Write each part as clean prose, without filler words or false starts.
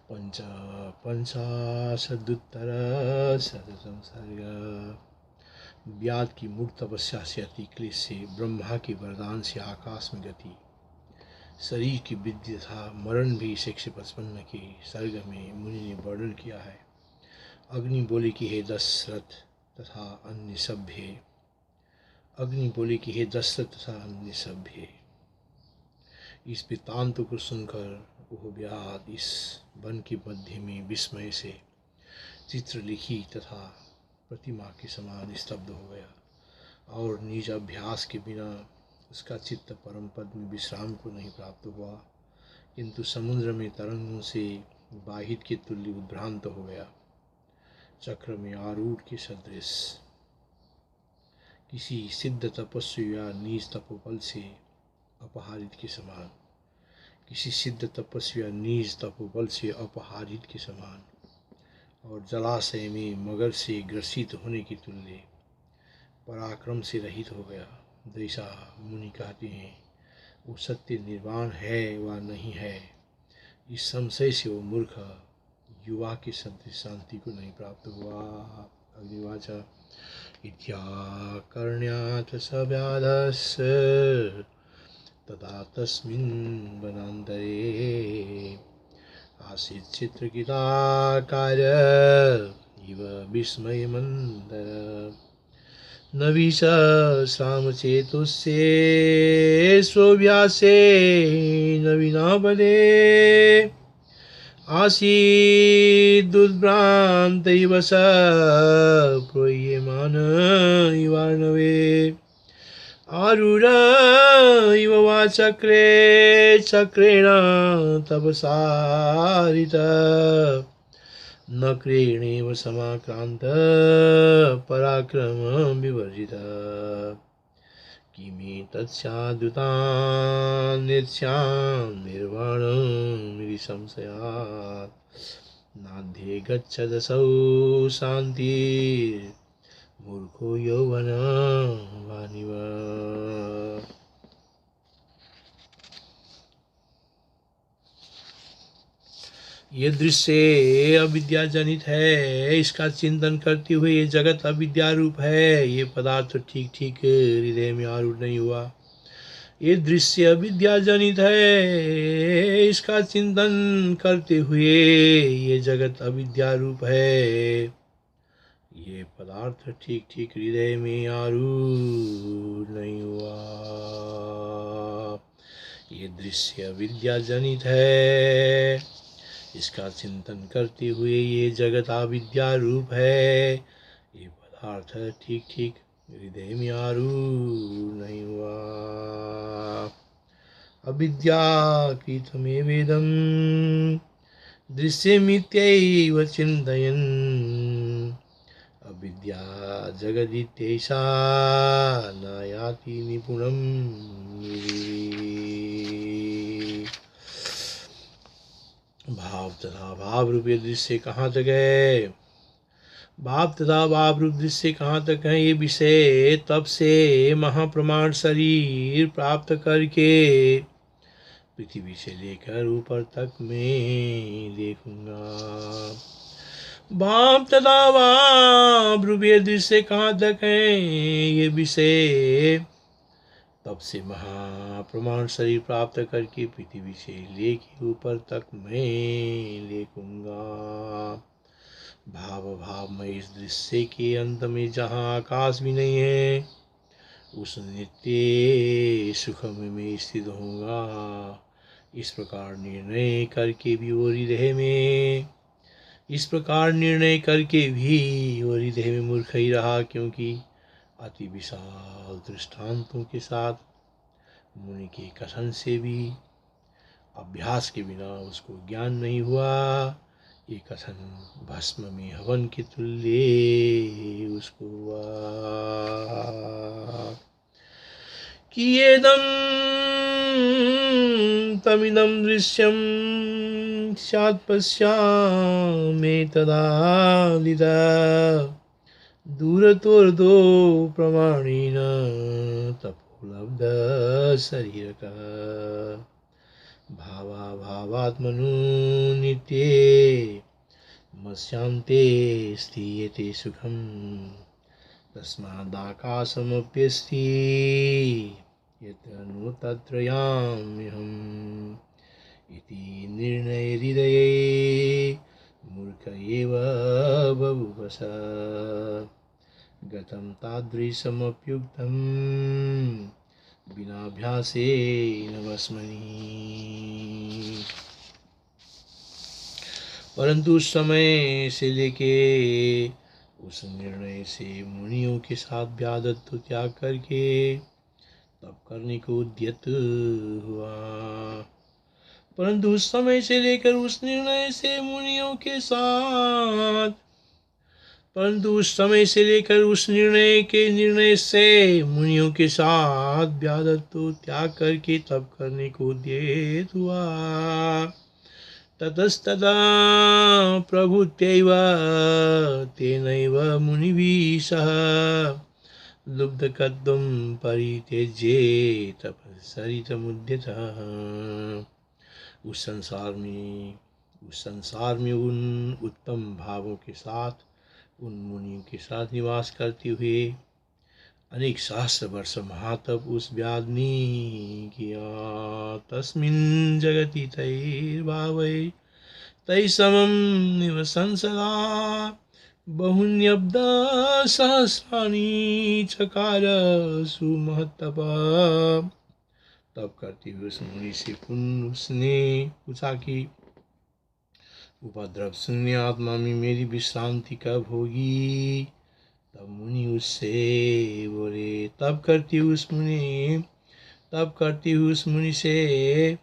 पंच पंचाशदुत्तरशततम सर्ग। व्याध की मूढ़ तपस्या से अति क्लेश से, ब्रह्मा के वरदान से आकाश में गति, शरीर की वृद्धि तथा मरण भी 155 के सर्ग में मुनि ने वर्णन किया है। अग्नि बोले कि हे दशरथ तथा अन्य सभ्य, अग्नि बोले कि हे दशरथ तथा अन्य सभ्य, इस वृत्तांत को सुनकर वह व्याध इस वन के मध्य में विस्मय से चित्र लिखी तथा प्रतिमा के समान स्तब्ध हो गया, और निज अभ्यास के बिना उसका चित्त परम पद में विश्राम को नहीं प्राप्त हुआ, किंतु समुद्र में तरंगों से बाहित के तुल्य उद्भ्रांत हो गया। चक्र में आरूढ़ के सदृश किसी सिद्ध तपस्वी या नीच तपोबल से अपहारित के समान, किसी सिद्ध तपस्वी या नीच तपोबल से अपहारित के समान, और जलाशय में मगर से ग्रसित होने के तुल्य पराक्रम से रहित हो गया। जैसा मुनि कहते हैं वो सत्य निर्वाण है व नहीं है, इस संशय से वो मूर्ख युवा के सदृश शांति को नहीं प्राप्त हुआ। अग्निवाच इत्याकर्ण्याथ स व्याधस्य तदा तस्मिन् वनान्तरे आसीत् चित्रकिताकार इव विस्मयमन्तर न विसहस्रामचेतुस्ये स्वव्यासे न विना बले आसीदुद्भ्रान्त इव स प्रोह्यमान इवार्णवे आरूढ़ इव वा चक्रे चक्रेण तपसारित न क्रेणेव समाक्रांत पराक्रम विवर्जित किमेतत्स्याद्युतान्यस्यां निर्वाणमिति संशयात् नाध्ये गच्छदसौ शान्तिर्मूर्खो यौवनवानिव। ये दृश्य अविद्या जनित है, इसका चिंतन करते हुए ये जगत अविद्या रूप है। ये पदार्थ ठीक ठीक हृदय में आरूढ़ नहीं हुआ। ये दृश्य अविद्या जनित है, इसका चिंतन करते हुए ये जगत अविद्या रूप है। ये पदार्थ ठीक ठीक हृदय में आरूढ़ नहीं हुआ। ये दृश्य अविद्या जनित है, इसका चिंतन करते हुए ये जगत अविद्या रूप है। ये पदार्थ ठीक ठीक हृदय में आरूढ़ नहीं हुआ। अविद्याकृतमेवेदं दृश्यमित्यैव चिन्तयन् अविद्या जगदित्यैषा न याति निपुणं। भाव तथा भाव रूप दृश्य कहाँ तक है, भाव तथा भाव रूप दृश्य कहाँ तक है, ये विषय तब से महाप्रमाण शरीर प्राप्त करके पृथ्वी से लेकर ऊपर तक मैं देखूंगा। भाव तथा भाव रूप दृश्य कहाँ तक है, ये विषय तब से महाप्रमाण शरीर प्राप्त करके पृथ्वी से लेके ऊपर तक मैं देखूंगा। भाव भाव में इस दृश्य के अंत में जहाँ आकाश भी नहीं है, उस नित्य सुख में मैं स्थित होऊंगा। इस प्रकार निर्णय करके भी वो हृदय में, इस प्रकार निर्णय करके भी वो हृदय में मूर्ख ही रहा, क्योंकि अति विशाल दृष्टांतों के साथ मुनि के कथन से भी अभ्यास के बिना उसको ज्ञान नहीं हुआ। ये कथन भस्म में हवन के तुल्य उसको हुआ। कियेदं तमिदं दृश्यं स्यात् पश्याम्येतदादिता दूरतोर्दो प्रमाणेन तपोलब्ध शरीरक भावाभावात्मनु नित्ये मस्यान्ते स्थीयते सुखम् तस्मादाकाशमप्यस्ति यत्र नु तत्र याम्यहम् इति निर्णय हृदये मूर्ख एव बभूवस गतं तादृशमप्युक्तं बिनाभ्यासेन वस्मनि। परंतु उस समय से लेके उस निर्णय से मुनियों के साथ व्यादत्व त्याग करके तप करने को उद्यत हुआ। परंतु उस समय से लेकर उस निर्णय से मुनियों के साथ व्यादत्व त्याग करके तप करने को उद्यत हुआ। ततस्तदा प्रभुत्यैव तेनैव मुनिभिः सह लुब्धकद्वं परित्यज्य तपस्सरितमुद्यतः। उस संसार में उन उत्तम भावों के साथ उन मुनियों के साथ निवास करते हुए अनेक सहस्र वर्ष महातप उस व्याध ने किया। तस्मिन् जगति तैर्भावै तै समं निवसन् सदा बहुन्यब्द सहस्राणि चकार सुमहत्तप। तब करते हुए उस मुनि से उसने पूछा कि उपद्रव शून्य आत्मा में मेरी विश्रांति कब होगी। तब मुनि उससे बोले तब करती हुई उस मुनि से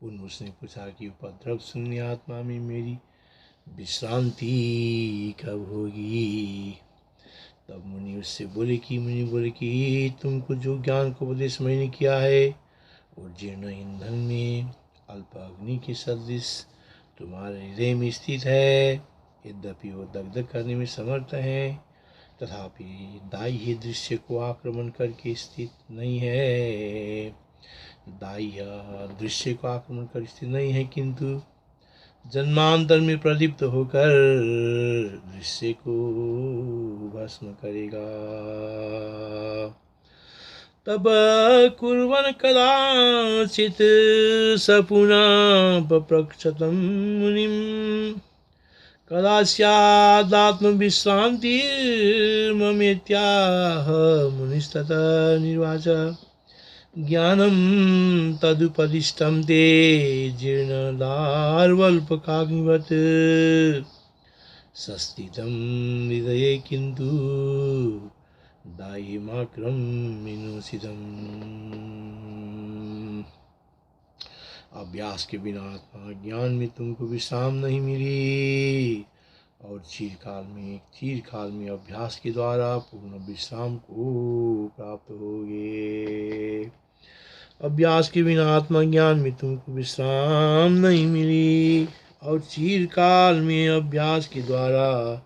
पुनः उसने पूछा कि उपद्रव शून्य आत्मा में मेरी विश्रांति कब होगी। तब मुनि बोले कि तुमको जो ज्ञान को उपदेश मैंने किया है और जीर्ण ईंधन में अल्प अग्नि के सदृश तुम्हारे हृदय में स्थित है। यद्यपि वो दग्ध करने में समर्थ है तथापि दाह्य दृश्य को आक्रमण करके स्थित नहीं है। किंतु जन्मांतर में प्रदीप्त होकर दृश्य को भस्म करेगा। तब कुर्वन् कदाचित् स पुनः पप्रच्छतं मुनिं कदा स्यादात्मविश्रान्तिर्ममेत्याह मुनिस्ततः निर्वाच। ज्ञानं तदुपदिष्टं ते जीर्णदार्वल्पकाग्निवत् संस्थितं हृदये किन्तु दाह्यमाक्रम्यनुसितम्। अभ्यास के बिना आत्मा ज्ञान में तुमको विश्राम नहीं मिली और चीरकाल में अभ्यास के द्वारा पूर्ण विश्राम को प्राप्त होगे। अभ्यास के बिना आत्मा ज्ञान में तुमको विश्राम नहीं मिली और चीरकाल में अभ्यास के द्वारा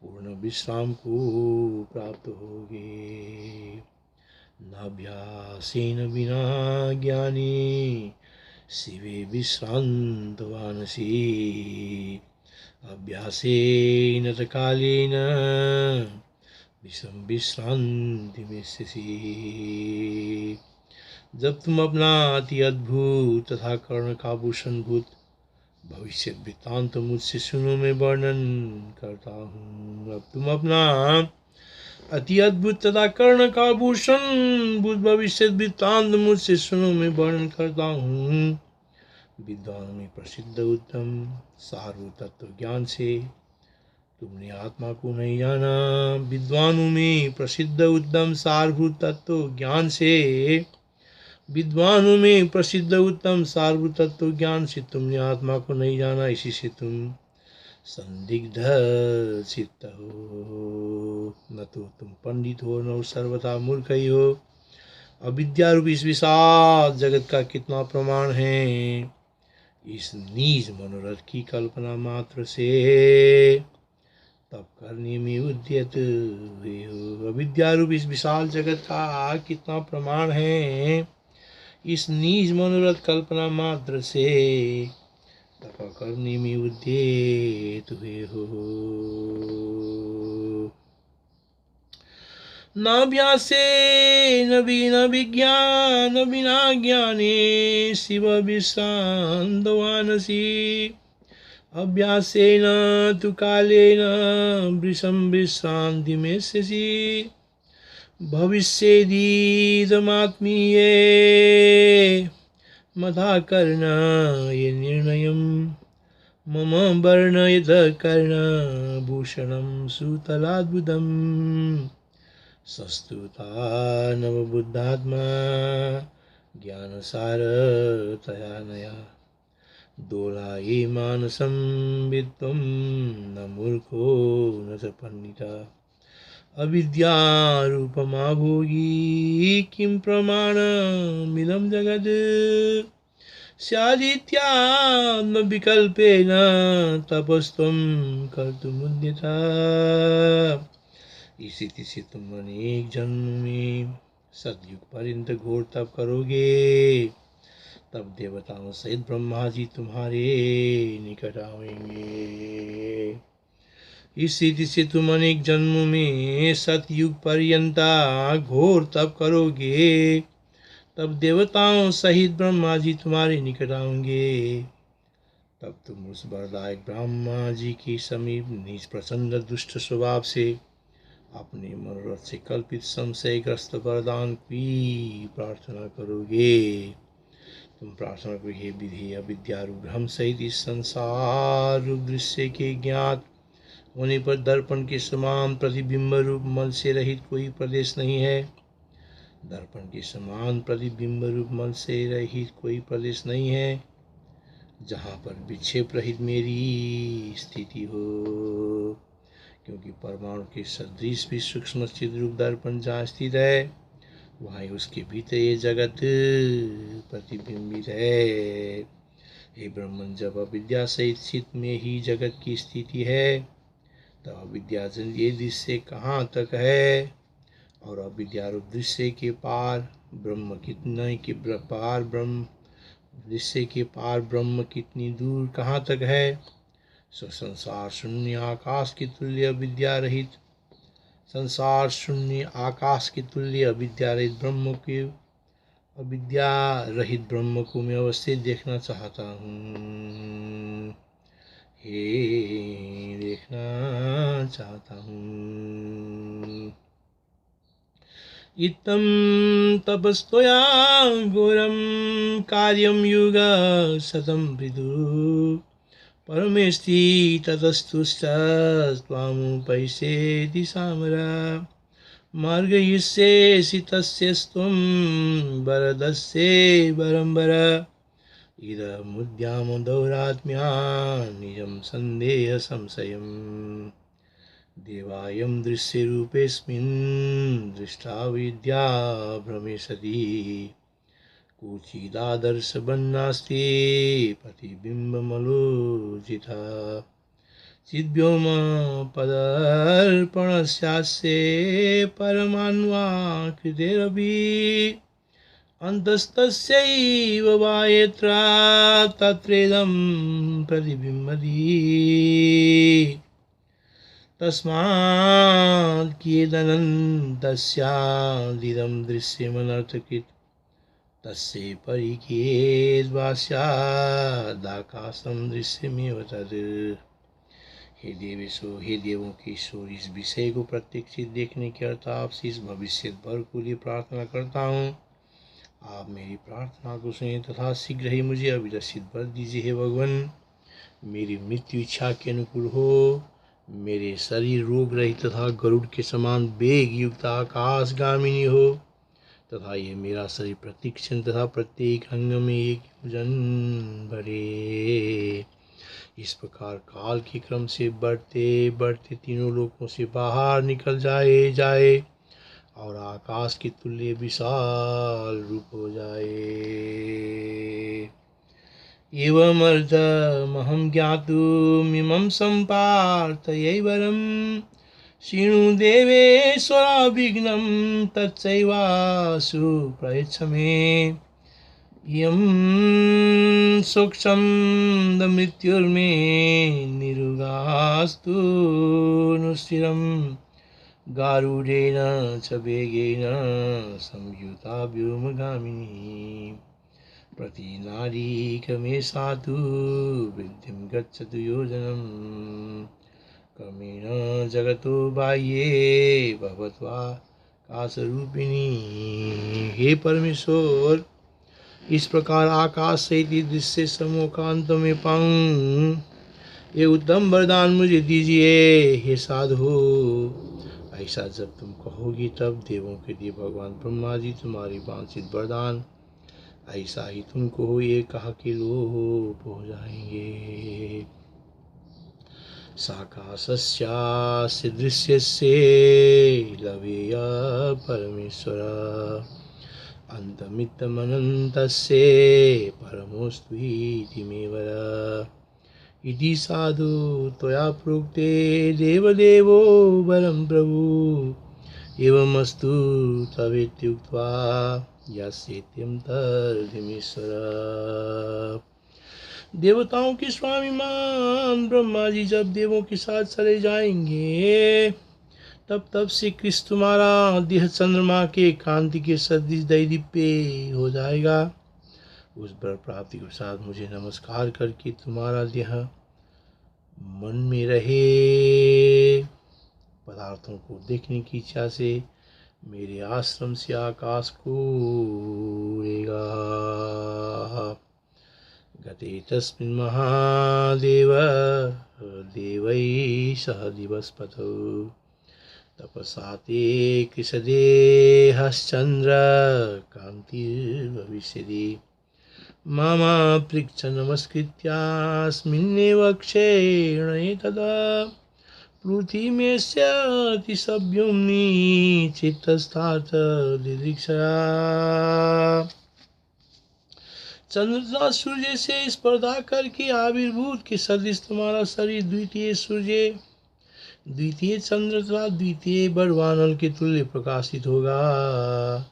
पूर्ण विश्राम को प्राप्त होगे। नाभ्यासेन बिना ज्ञानी शिवे विश्रान्तवानसि अभ्यासेन च कालेन विषम विश्रांति मेस्यसि। जब तुम अपना अति अद्भुत तथा कर्ण का भूषण भूत भविष्य वृत्तांत मुझसे सुनो मैं वर्णन करता हूँ। अब तुम अपना अति अद्भुत तथा कर्ण का भूषण भूत भविष्य वृत्तांत मुझसे सुनो मैं वर्णन करता हूँ। विद्वानों में प्रसिद्ध उत्तम सारभूत तत्व ज्ञान से तुमने आत्मा को नहीं जाना। विद्वानों में प्रसिद्ध उत्तम सारभूत तत्व ज्ञान से तुमने आत्मा को नहीं जाना। इसी से तुम संदिग्ध चित्त हो। न तो तुम पंडित हो न सर्वथा मूर्ख ही हो। अविद्या रूपी इस विशाल जगत का कितना प्रमाण है। इस नीच मनोरथ की कल्पना मात्र से तप करने में उद्यत हुए हो। अविद्या रूपी इस विशाल जगत का कितना प्रमाण है इस निज मनोरथ कल्पना मात्र से तप करने में उद्यत हुए हो। नाभ्यासेन विना विज्ञान विना ज्ञाने शिव विश्रान्तवानसि अभ्यासेन तु कालेन वृषं विश्रान्तिमेष्यसि भविष्येदीदमात्मीये मथा कर्णय निर्णयं मम वर्णयत कर्णभूषणं सुतलाद्भुतम् सस्तुता नवबुद्धात्मा ज्ञानसारतया नया दोलाये मानसं विद्वं न मूर्खो न च पंडिता अविद्यारूपमा भोगी किं प्रमाणमिदं जगत् स्यादित्यात्मविकल्पेन तपस्त्वं कर्तुमुद्यता। इसी तिसी तुम अनेक जन्म में सतयुग पर्यंत घोर तप करोगे, तब देवताओं सहित ब्रह्मा जी तुम्हारे निकट आएंगे। इसी तिसी तुम अनेक जन्मों में सतयुग पर्यंता घोर तप करोगे, तब देवताओं सहित ब्रह्मा जी तुम्हारे निकट आएंगे। तब तुम उस वरदायक ब्रह्मा जी के समीप निज प्रचंड दुष्ट स्वभाव से अपने मनोरथ से कल्पित संशयग्रस्त वरदान की प्रार्थना करोगे। तुम प्रार्थना करो, हे विधि अविद्यारूप भ्रम सहित इस संसार रूप दृश्य के ज्ञात होने पर दर्पण के समान प्रतिबिंब रूप मल से रहित कोई प्रदेश नहीं है। दर्पण के समान प्रतिबिंब रूप मल से रहित कोई प्रदेश नहीं है जहाँ पर विक्षेप रहित मेरी स्थिति हो, क्योंकि परमाणु के सदृश भी सूक्ष्म चिद्रूप दर्पण जहाँ स्थित है वहाँ उसके भीतर ये जगत प्रतिबिंबित है। हे ब्रह्मन, जब अविद्या सहित चित्त में ही जगत की स्थिति है तब अविद्याजन ये दृश्य कहाँ तक है, और अविद्यारूप दृश्य के पार ब्रह्म कितने के पार ब्रह्म दृश्य के पार ब्रह्म कितनी दूर कहाँ तक है। सो संसार शून्य आकाश की तुल्य विद्या रहित संसार शून्य आकाश के तुल्य अविद्या रहित ब्रह्म के अविद्या रहित ब्रह्म को मैं अवश्य देखना चाहता हूँ। हे देखना चाहता हूँ। इत्थं तपस्तोया घोरं कार्यं युग शतं विदु परमेष्टि ततस्तुष्टस्त्वामुपैषेति सामरा मार्गयिष्यसि तस्यस्त्वं वरदस्ये वरंबर इदमुद्यामदौरात्म्या निजं सन्देह संशयम् देवायं दृश्यरूपेऽस्मिन् दृष्टा विद्या भ्रमेशति कुचिदादर्शबन्नास्ति प्रतिबिम्बमलोचिता चिद्व्योम पदर्पणस्यास्ये परमान्वाकृतेरपि अन्तस्तस्यैव वा यत्र तत्रेदं प्रतिबिम्बति तस्मात् कियदनन्तस्यादिदं दृश्यमनर्थकृत् तस्य परिकेद्वास्यादाकाशं दृश्यमेव तद्। हे देवेशो, हे देवों के ईश्वर, इस विषय को प्रत्यक्षित देखने के अर्थ आपसे इस भविष्य भर को लिए प्रार्थना करता हूँ। आप मेरी प्रार्थना को सुने तथा शीघ्र ही मुझे अभिलषित वर दीजिए। हे भगवान, मेरी मृत्यु इच्छा के अनुकूल हो, मेरे शरीर रोग रहित तथा गरुड़ के समान वेग युक्त आकाशगामिनी हो, तथा ये मेरा शरीर प्रत्येक क्षण तथा प्रत्येक अंग में एक योजन बढ़े। इस प्रकार काल के क्रम से बढ़ते बढ़ते तीनों लोकों से बाहर निकल जाए और आकाश के तुल्य विशाल रूप हो जाए। एवमर्थमहं ज्ञातुमिमं सम्पार्थयैवरं शृणु देवेश्वरा विघ्नं तच्चैवासु प्रयच्छ मे। यं सूक्ष्मं मृत्युर्मे निरुगास्तु नुस्थिरं गारुडेन च वेगेन संयुता व्योमगामिनी प्रतिनारीकमे सातु वृद्धिं गच्छतु योजनं क्रमेण जगतो बाह्ये भवत्वा काशरूपिणी। हे परमेश्वर, इस प्रकार आकाश सहित दृश्य समूह कांत में पाऊं, ये उत्तम वरदान मुझे दीजिए हे साधु। ऐसा जब तुम कहोगी तब देवों के देव भगवान ब्रह्मा जी तुम्हारी वांछित वरदान ऐसा ही तुम कहो ये कहा कि लोप हो जाएंगे। साकाशस्यास्य दृश्यस्य लवेय परमेश्वर अन्तमित्तमनन्तस्य परमोऽस्त्विति मे वर। इति साधु त्वया प्रोक्ते देवदेवो वरं प्रभु एवमस्तु तवेत्युक्त्वा यास्येत्यं तर्हिमीश्वर। देवताओं के स्वामी मान ब्रह्मा जी जब देवों के साथ चले जाएंगे तब श्री कृष्ण तुम्हारा देह चंद्रमा के कांति के सदृश दैदीप्य हो जाएगा। उस वर प्राप्ति के साथ मुझे नमस्कार करके तुम्हारा देह मन में रहे। पदार्थों को देखने की इच्छा से मेरे आश्रम से आकाश को उड़ेगा। गते तस्मिन् महादेव देवै सह दिवसपथौ तपसा ते कृशदेहश्चन्द्र कान्तिर्भविष्यति। मामा पृच्छ नमस्कृत्यास्मिन्नेव क्षेणे तदा पृथिमेष्यति सव्योम्नि चित्तस्थात् दिदृक्षया। चंद्र तथा सूर्य से स्पर्धा करके आविर्भूत के सदृश तुम्हारा शरीर द्वितीय सूर्य, द्वितीय चंद्र तथा द्वितीय बड़वानल के तुल्य प्रकाशित होगा।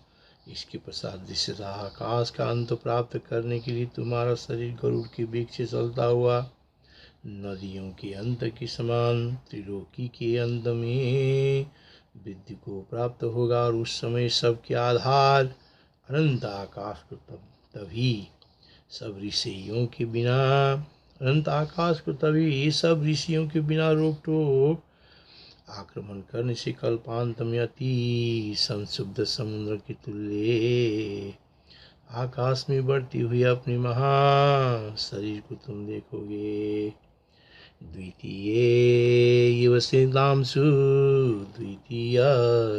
इसके पश्चात दृश्यता आकाश का अंत प्राप्त करने के लिए तुम्हारा शरीर गरुड़ के वेग से चलता हुआ नदियों के अंत के समान त्रिलोकी के अंत में वृद्धि को प्राप्त होगा। और उस समय सबके आधार अनंत आकाश को तभी सब ऋषियों के बिना अनंत आकाश को तभी सब ऋषियों के बिना रोक टोक आक्रमण करने से कल्पांत में अति संशुद्ध समुद्र के तुल्य आकाश में बढ़ती हुई अपने महा शरीर को तुम देखोगे। द्वितीय इव सिंदांशु द्वितीय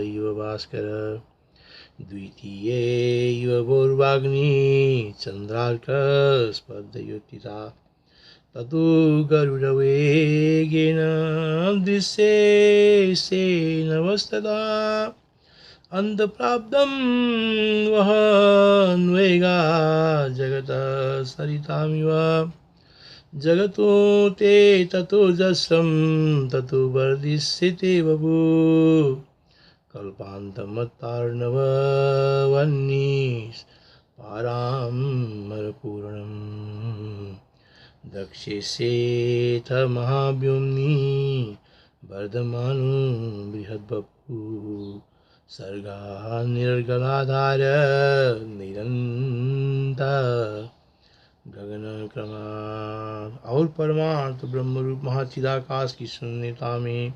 इव भास्कर द्वितीय इव गौरवाग्नि चंद्रार्क स्पर्धयोतिता ततो गरुडवेगेन दृश्येन अन्तप्राप्तं वहन्वेगा जगतः सरितामिव। जगतो ते ततो जस्रं ततो वर्धिष्यते बभू कल्पान्तमत्तार्णवन्निस् पारामरपूर्णम्। दक्षेशेथ महाव्योम्नि वर्धमानो बृहद्बपु सर्गा निर्गलाधार निरन्तर गगन क्रमात्। और परमार्थ ब्रह्मरूप महाचिदाकाश की शून्यता में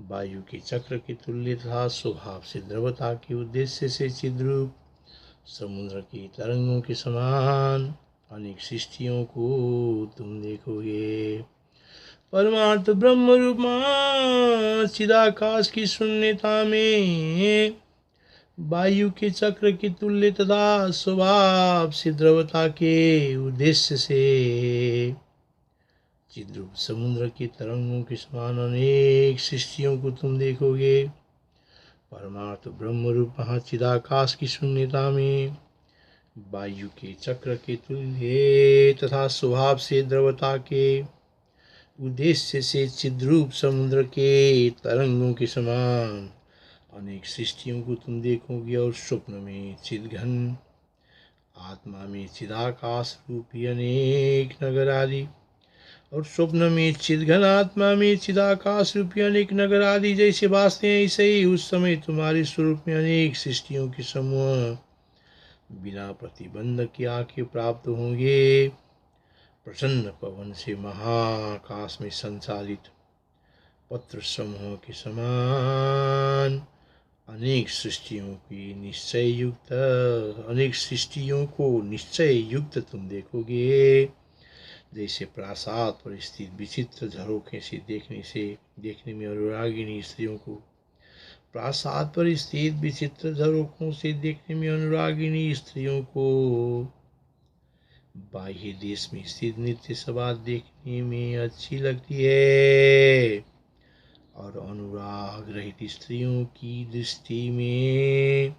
वायु के चक्र के तुल्य तथा स्वभाव से द्रवता के उद्देश्य से चिद्रूप समुद्र की तरंगों के समान अनेक सृष्टियों को तुम देखोगे। परमार्थ ब्रह्म रूप चिदाकाश की शून्यता में वायु के चक्र के तुल्य तथा स्वभाव से द्रवता के उद्देश्य से चिद्रूप समुद्र की तरंगों के समान अनेक सृष्टियों को तुम देखोगे। परमार्थ ब्रह्म रूप चिदाकाश की शून्यता में वायु के चक्र के तुल्य तथा स्वभाव से द्रवता के उद्देश्य से चिद्रूप समुद्र के तरंगों के समान अनेक सृष्टियों को तुम देखोगे। और स्वप्न में चिदघन आत्मा में चिदाकाश रूपी अनेक नगर आदि, और स्वप्न में चिदघन आत्मा में चिदाकाश रूपी अनेक नगर आदि जैसे भासते हैं, ऐसे ही उस समय तुम्हारे स्वरूप में अनेक सृष्टियों के समूह बिना प्रतिबंध के आके प्राप्त होंगे। प्रचंड पवन से महाकाश में संचालित पत्र समूह के समान अनेक सृष्टियों को निश्चय युक्त तुम देखोगे। जैसे प्रासाद पर स्थित विचित्र झरोखे से देखने में अनुरागिणी स्त्रियों को, प्रासाद पर स्थित विचित्र झरोखों से देखने में अनुरागिणी स्त्रियों को बाह्य देश में स्थित नित्य सभा देखने में अच्छी लगती है, और अनुराग रहित स्त्रियों की दृष्टि में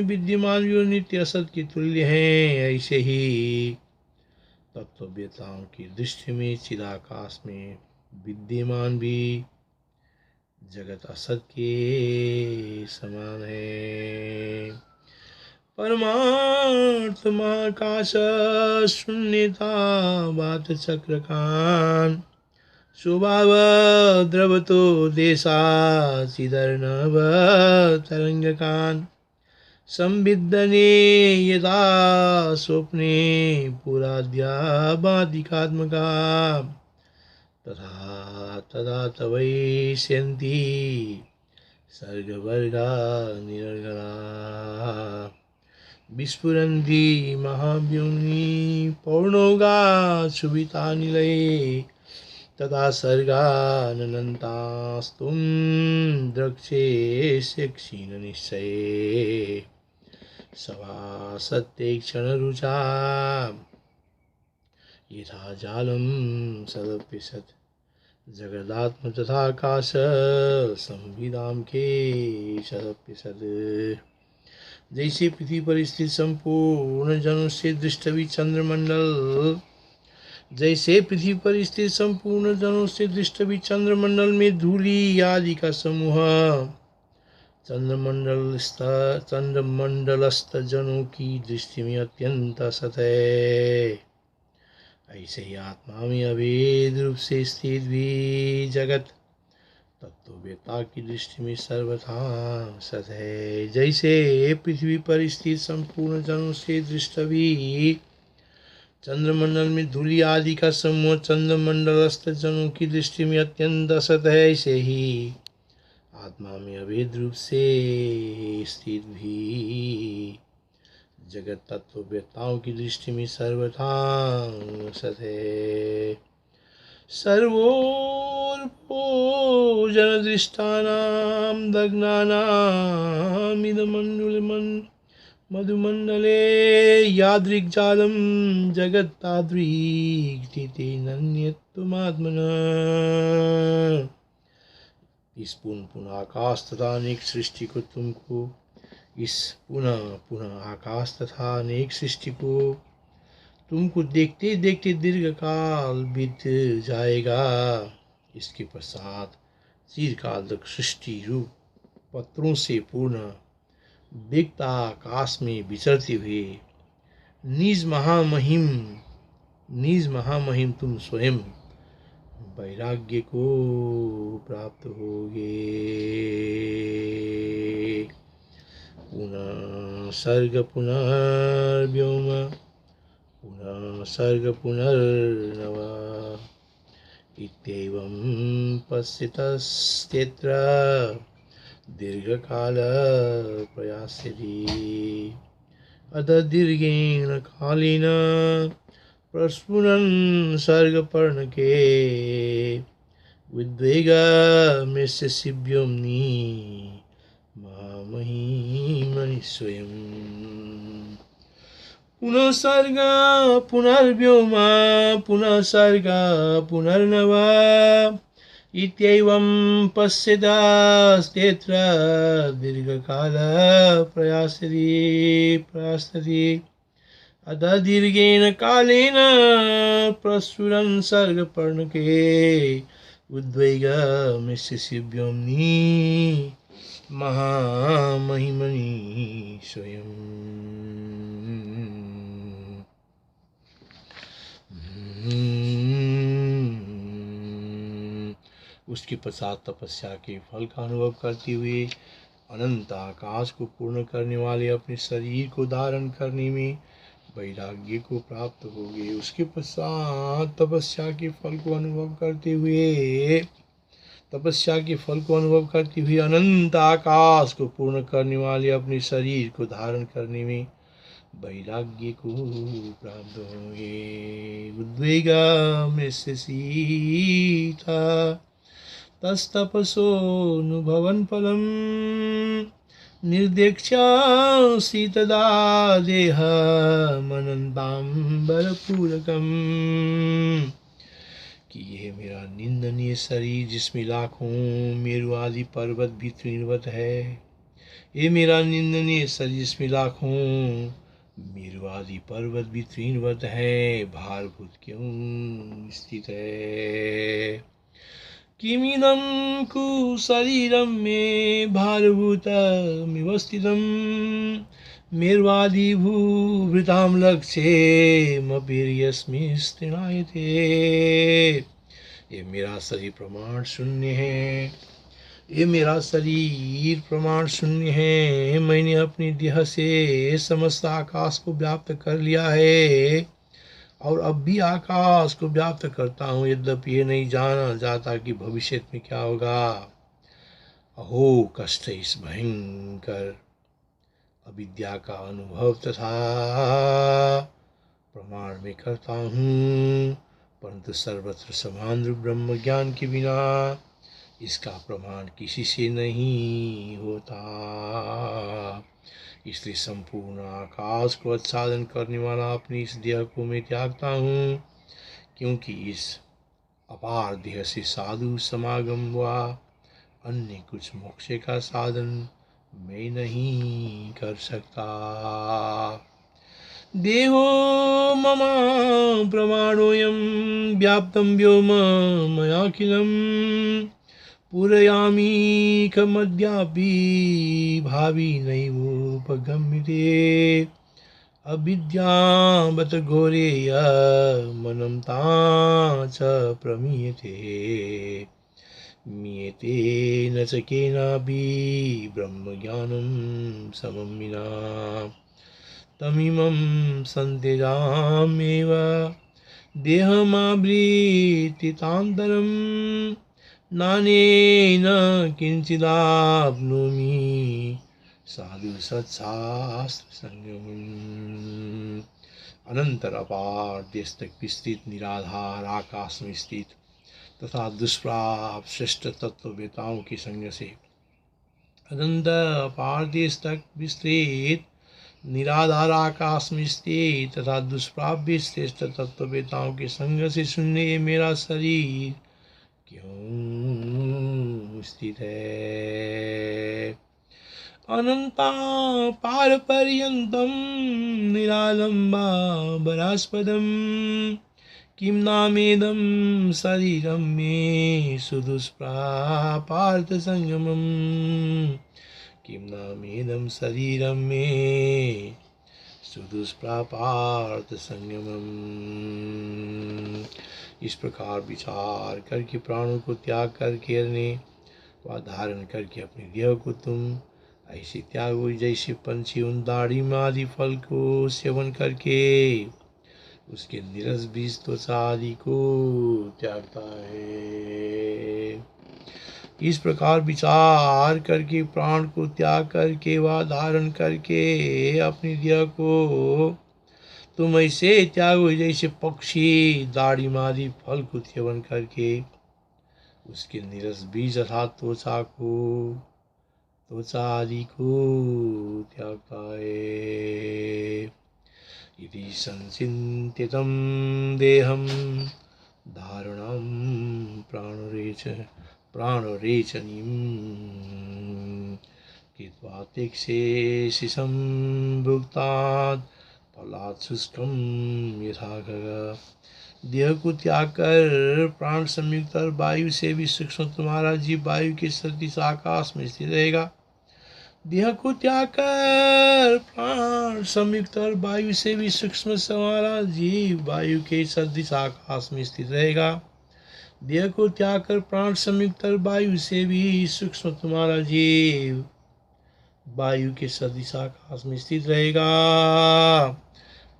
विद्यमान भी नित्य असत के तुल्य हैं। ऐसे ही तत्ववेताओं की दृष्टि में चिदाकाश में विद्यमान भी जगत असत के समान है। परमार्थ महाकाश शून्यता बात चक्रकान स्वभाव द्रवतो देशा चिदर्णव तरंगकान संविद्धने यदा स्वप्ने पुराद्याबाधिकात्मका तथा तदा तवैष्यन्ति सर्गवर्गा निरर्गला विस्फुरन्ति महाव्योनि पौर्णोगा क्षुभितानिलये तदा सर्गानन्तास्तुं द्रक्ष्येष्य क्षीणनिश्चये सभासत्ते क्षणरुचा यथा जालं सदप्यसत् जगदात्म तथाकाश संविदाम के सदप्यसत्। जैसे पृथ्वी पर स्थित संपूर्ण जनों से दृष्टवी चंद्रमंडल में धूलि आदि का समूह चंद्रमंडलस्थ जनों की दृष्टि में अत्यंत असत है। ऐसे ही आत्मा में अभेद रूप से स्थित भी जगत तत्ववेता की दृष्टि में सर्वथा सत है। जैसे पृथ्वी पर स्थित संपूर्ण जनों से दृष्टवी चंद्रमंडल में धूलि आदि का समूह चंद्रमंडलस्थ जनों की दृष्टि में अत्यंत असत है, ऐसे ही आत्मा में अभेद रूप से स्थित भी जगत तत्ववेताओं की दृष्टि में सर्वथा सत है। सर्वोर्भोजन दृष्टानां दग्नानां मधुमंडले यादृग्जालं जगत् तादृक् नन्यत्वमात्मना। इस पुनः आकाश तथा अनेक सृष्टि को तुमको देखते देखते दीर्घ काल बीत जाएगा। इसके पश्चात चिरकाल तक सृष्टि रूप पत्रों से पूर्ण व्यक्त आकाश में विचरते हुए निज महामहिम तुम स्वयं वैराग्य को प्राप्त होगे। पुनः सर्ग पुनर्व्योम पुनः सर्ग पुनर्नव इत्येवं पश्यतस्त्यत्र दीर्घकाल प्रयास्यति। अतः दीर्घेण कालेन प्रस्फुरन् सर्गपर्णके उद्वेगमेस्य शिव्योम्नि महामहिमनि स्वयं। पुनः सर्ग पुनर्व्योम पुनः सर्ग पुनर्नव इत्येवं पश्यतस्त्यत्र दीर्घकाल प्रयास्यति। अतः दीर्घेन कालेन प्रस्फुरन् सर्गपर्णके उद्वेगमेस्य शिव्योम्नि महामहिमनि स्वयं। उसके पश्चात तपस्या के फल का अनुभव करते हुए अनंत आकाश को पूर्ण करने वाले अपने शरीर को धारण करने में वैराग्य को प्राप्त हो गए। उसके पश्चात तपस्या के फल को अनुभव करते हुए अनंत आकाश को पूर्ण करने वाले अपने शरीर को धारण करने में वैराग्य को प्राप्त हो गए। उद्वेगामस्य सीता तस्तपसोऽनुभवन् फलम् निर्देक्ष्यासि तदा देहमनन्ताम्बरपूरकम्। कि यह मेरा निंदनीय शरीर जिसमें लाखों मेरु आदि पर्वत भी तृणवत है, ये मेरा निंदनीय शरीर जिसमें लाखों मेरु आदि पर्वत भी तृणवत है, भारभूत क्यों स्थित है। किमिदं कुशरीरं मे भारभूतमिव स्थितं मेर्वादिभूभृतां लक्ष्येमपीर्यस्मिन् स्थिनायते। ये मेरा शरीर प्रमाण शून्य है, ये मेरा शरीर प्रमाण शून्य है। मैंने अपनी देह से समस्त आकाश को व्याप्त कर लिया है और अब भी आकाश को व्याप्त करता हूँ, यद्यपि ये नहीं जाना जाता कि भविष्य में क्या होगा। अहो कष्ट इस भयंकर अविद्या का अनुभव तथा प्रमाण में करता हूँ, परंतु सर्वत्र समान रूप ब्रह्म ज्ञान के बिना इसका प्रमाण किसी से नहीं होता। इसलिए संपूर्ण आकाश को आच्छादन करने वाला अपनी इस देह को मैं त्यागता हूँ, क्योंकि इस अपार देह से साधु समागम व अन्य कुछ मोक्ष का साधन मैं नहीं कर सकता। देहो मम प्रमाणोऽयं व्याप्तं व्योम मयाखिलम् पूरयामि कमद्यापि भावी नैवोपगम्यते। अविद्यावत घोरेय मनं ता च प्रमीयते मीयते न च केनापि ब्रह्मज्ञानं समं विना। तमिमं सन्त्यजाम्येव देहमावृत्तितान्तरं नानेन किंचिदाप्नोमि साधु सत्शास्त्र संगमम्। अनंतर अपार देश तक विस्तृत निराधार आकाश में स्थित तथा दुष्प्राप श्रेष्ठ तत्ववेताओं के संग से अनंत अपार देश तक विस्तृत निराधार आकाश में स्थित तथा दुष्प्राप्य श्रेष्ठ तत्ववेताओं के संग से शून्य मेरा शरीर क्यों स्थित है। अनंता पार पर्यंतम निरालंबा बरास्पदम किम नामेदम शरीरम मे सुदुष्प्रापार्थ संगमम। किम नामेदम शरीरम मे सुदुष्प्रापार्थ संगमम। इस प्रकार विचार करके प्राणों को त्याग करके अन्य व धारण करके अपने देह को तुम ऐसे त्यागो जैसे पंछी उन दाढ़ी आदि फल को सेवन करके उसके निरस बीज त्वचा आदि को त्यागता है। इस प्रकार विचार करके प्राण को त्याग करके व धारण करके अपनी देह को तुम ऐसे त्यागो जैसे पक्षी दाढ़ी आदि फल को सेवन करके उसके निरस बीज अर्थात त्वचा आदि को त्यागता है। यदि संचिन्तितं देहं धारणं प्राणरेचनीं कृत्वा त्यक्ष्यसि संभुक्तात् फलाद्भुतफलप्रदां तस्मात् शुष्कं यथा खग। देह को त्याग कर प्राण संयुक्त और वायु से भी सूक्ष्म तुम्हारा जीव वायु के सदृश आकाश में स्थित रहेगा। देह को त्याग कर प्राण संयुक्त और वायु से भी सूक्ष्म तुम्हारा जीव वायु के सदृश आकाश में स्थित रहेगा। देह को त्याग कर प्राण संयुक्त और वायु से भी सूक्ष्म तुम्हारा जीव वायु के सदृश आकाश में स्थित रहेगा।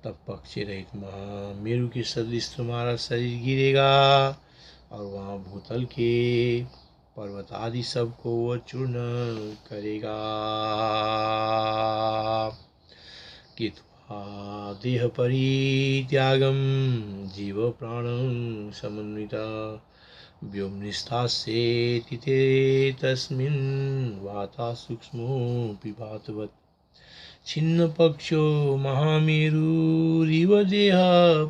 तब पक्षी रहित महामेरु के सदृश तुम्हारा शरीर गिरेगा और वहाँ भूतल के पर्वत आदि सबको वह चूर्ण करेगा। कित्वा देह परित्यागम जीव प्राणं समन्विता व्योमनिष्ठास्येति ते तस्मिन् वाता सूक्ष्मोऽपि भातवत्। छिन्न पक्षो महामेरुरिव देह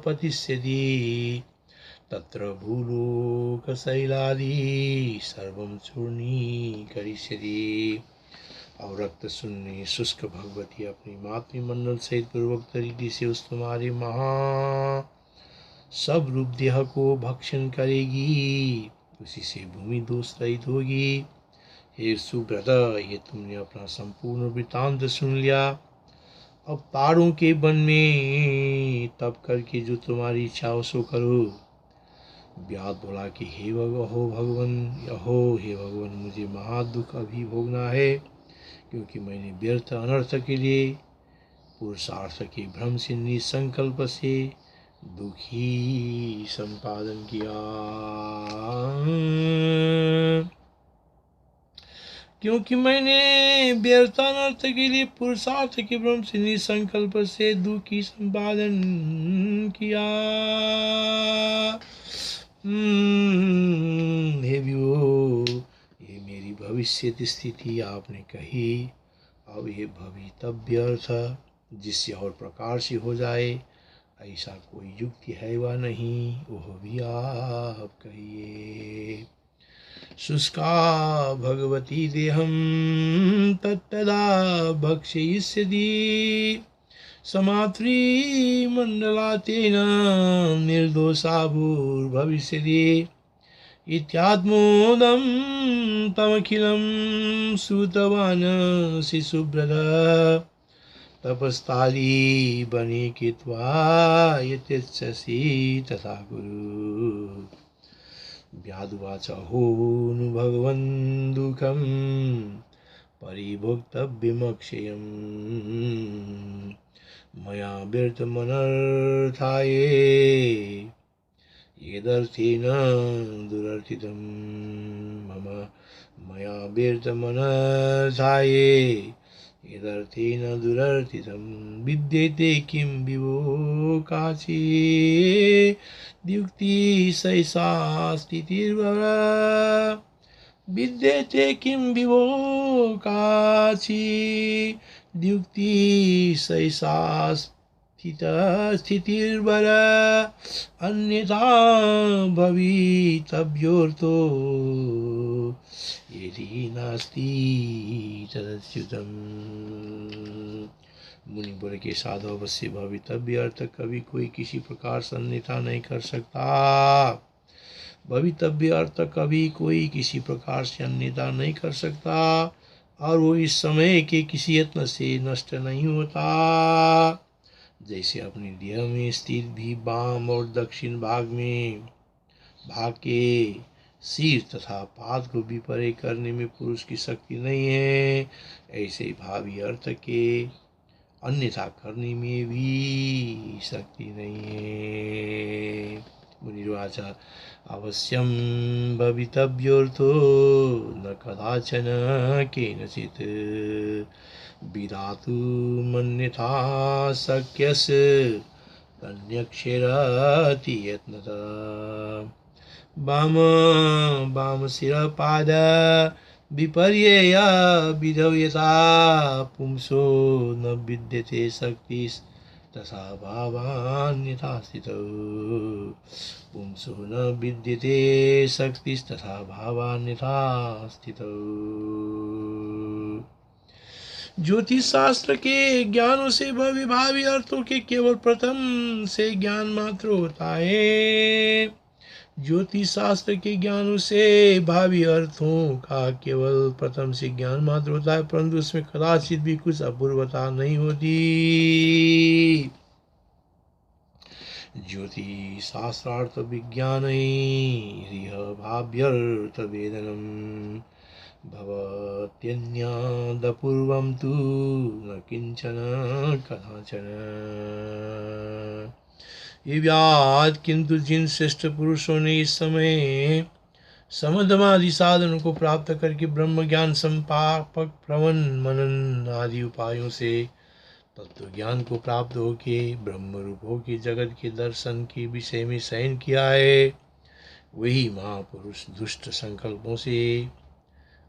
पतिष्यति तत्र भूलोकशैलादि सर्वं चूर्णीकरिष्यति। और रक्त शून्य शुष्क भगवती अपनी मातृमंडल सहित पूर्वोक्त रीति से उस तुम्हारे महा सब रूप देह को भक्षण करेगी, उसी से भूमि दोष रहित होगी। हे सुब्रत, ये तुमने अपना संपूर्ण वृत्तांत सुन लिया। अब तारों के वन में तप करके जो तुम्हारी इच्छा हो सो करो। व्याध बोला कि हे भगवान, मुझे महा दुख अभी भोगना है, क्योंकि मैंने व्यर्थ अनर्थ के लिए पुरुषार्थ के भ्रम से निसंकल्प से दुखी संपादन किया। क्योंकि मैंने व्यर्थ अनर्थ के लिए पुरुषार्थ के भ्रम से निसंकल्प से दुखी संपादन किया। हे विभो, ये मेरी भविष्य स्थिति आपने कही। अब ये भवितव्य अर्थ जिससे और प्रकार से हो जाए, ऐसा कोई युक्ति है वा नहीं, वह भी आप कहिए। शुष्का भगवती देहं तत्तदा भक्षयिष्यति समात्री मंडलातेन निर्दोषा भूर्भविष्यति। इत्यात्मोदं तमखिलं श्रुतवान् शिशुव्रत तपस्ताली बने कृत्वा यतेच्छसि तथा कुरु। व्यादुवाच अहोनु भगवन् दुःखं परिभोक्तव्यमक्षयम् मया व्यर्थमनर्थाये यदर्थेन दुरर्थितं मम मया व्यर्थमनर्थाये यदर्थेन दुरर्थितं विद्यते किं विभो काची द्युक्ति सैषा स्थितिर्वर। विद्यते किं विभो काची द्युक्ति सैषा स्थितिर्वर। अन्यथा भवितव्योऽर्थो यदि नास्ति तदच्युतम्। मुनि बोले के साधु अवश्य भवितव्य अर्थ कभी कोई किसी प्रकार से अन्यथा नहीं कर सकता। भवितव्य अर्थ कभी कोई किसी प्रकार से अन्यथा नहीं कर सकता, और वो इस समय के किसी यत्न से नष्ट नहीं होता। जैसे अपनी देह में स्थित भी वाम और दक्षिण भाग के सिर तथा पाद को भी परे करने में पुरुष की शक्ति नहीं है, ऐसे ही भावी अर्थ के अन्यथा करने में भी शक्ति नहीं है। मुनिर्वाच अवश्यं भवितव्योऽर्थो न कदाचन केनचित् विधातुमन्यथा शक्यस्य कन्यक्षेरति यत्नतः। वाम शिरपाद विपर्यय विधौ यथा पुंसो न विद्यते शक्तिस्तथा भावान्यथा स्थितौ। पुंसो न विद्यते शक्तिस्तथा भावान्यथा स्थितौ। ज्योतिष शास्त्र के ज्ञानों से भव्य भावी अर्थों के केवल प्रथम से ज्ञान मात्र होता है। ज्योतिष शास्त्र के ज्ञानों से भावी अर्थों का केवल प्रथम से ज्ञान मात्र होता है, परंतु उसमें कदाचित भी कुछ अपूर्वता नहीं होती। ज्योतिष शास्त्रार्थ विज्ञान भाव्यर्थ वेदनम भवत्यन्यादपूर्वं तु न किंचन कदाचन। ये व्याद किंतु जिन श्रेष्ठ पुरुषों ने इस समय समदमादि साधनों को प्राप्त करके ब्रह्म ज्ञान संपापक श्रवण मनन आदि उपायों से तत्व ज्ञान को प्राप्त होके ब्रह्म रूप होके जगत के दर्शन के विषय में शयन किया है, वही महापुरुष दुष्ट संकल्पों से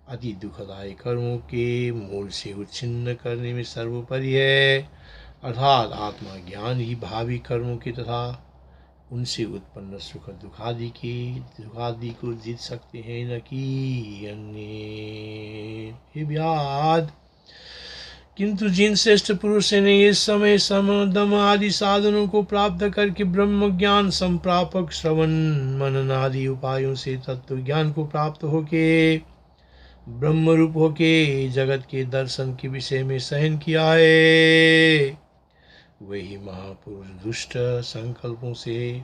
अति दुखदायी कर्मों के मूल से उच्छिन्न करने में सर्वोपरि है, अर्थात आत्मा ज्ञान ही भावी कर्मों के तथा उनसे उत्पन्न सुख दुखादि को जीत सकते हैं, न कि अन्य। हे व्याद, किंतु जिन श्रेष्ठ पुरुष ने इस समय सम दम आदि साधनों को प्राप्त करके ब्रह्म ज्ञान संप्रापक श्रवण मनन आदि उपायों से तत्व ज्ञान को प्राप्त होके ब्रह्म रूप होके जगत के दर्शन के विषय में शयन किया है, वही महापुरुष दुष्ट संकल्पों से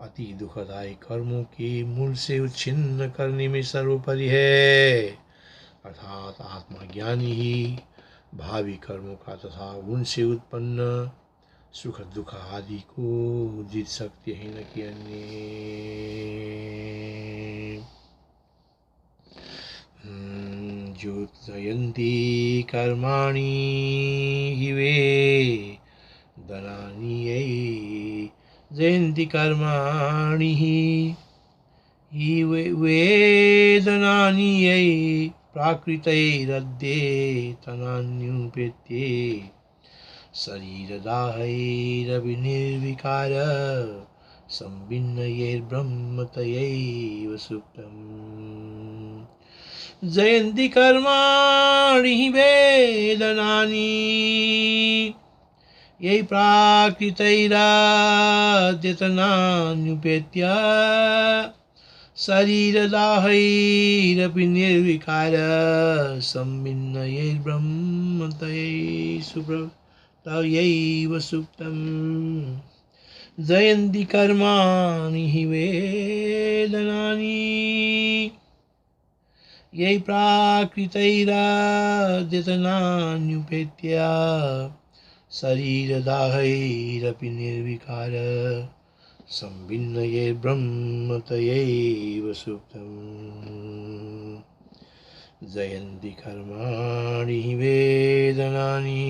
अति दुखदायी कर्मों के मूल से उच्छिन्न करने में सर्वोपरि है, अर्थात आत्मज्ञानी ही भावी कर्मों का तथा उनसे उत्पन्न सुख दुख आदि को जीत सकते हैं, न कि अन्य। ज्योतयन्ति कर्माणि हि वेदनानि जयन्ति कर्माणि हि वेदनानि प्राकृतैरद्येतनान्युपेत्ये शरीरदाहैरविनिर्विकार संभिन्नयैर्ब्रह्मतयैव सुप्तम्। जयन्ति कर्माणि हि वेदनानि ये प्राकृतैराद्यतनान्युपेत्य शरीरदाहैरपि निर्विकार संभिन्नयैर्ब्रह्मतयैव सुप्तम्। जयन्ति कर्माणि हि वेदनानि ये प्राकृतैराद्यतनान्युपेत्य शरीरदाहैरपि निर्विकार संभिन्नयैर्ब्रह्मतयैव सुप्तम्। जयन्ति कर्माणि हि वेदनानि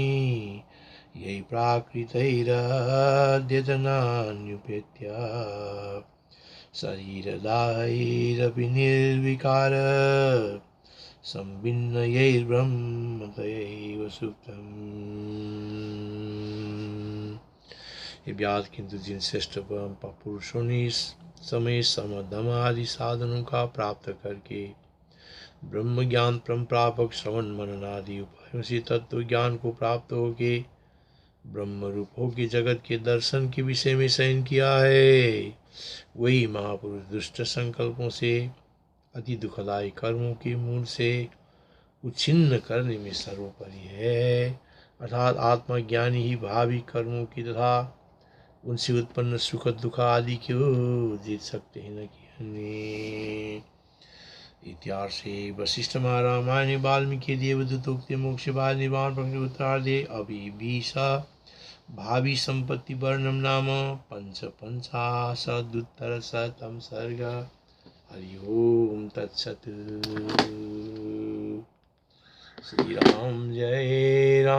ये प्राकृतैराद्यतनान्युपेत्य शरीरदाहैरपि निर्विकार संभिन्नयैर्ब्रह्मतयैव सुप्तम्। ये व्याद, किंतु जिन श्रेष्ठ पुरुषों ने इस समय सम दम आदि साधनों का प्राप्त करके ब्रह्म ज्ञान परम प्रापक श्रवण मनन आदि उपायों से तत्व ज्ञान को प्राप्त होके ब्रह्म रूप होके जगत के दर्शन के विषय में शयन किया है, वही महापुरुष दुष्ट संकल्पों से अति दुखदायी कर्मों के मूल से उच्छिन्न करने में सर्वोपरि है, अर्थात आत्मज्ञानी ही भावी कर्मों की तथा उनसे उत्पन्न सुख दुख आदि को जीत सकते हैं, न कि अन्य। इत्यार्षे वशिष्ठ महारामायणे वाल्मीकि देवदूतोक्ते मोक्ष बाद निर्वाण प्रकरण उत्तरार्धे अभिभीषा भावी संपत्ति वर्णम नाम पंचाशदुत्तरशतम सर्ग। हरि ओम तत्सत्। श्री राम जय राम।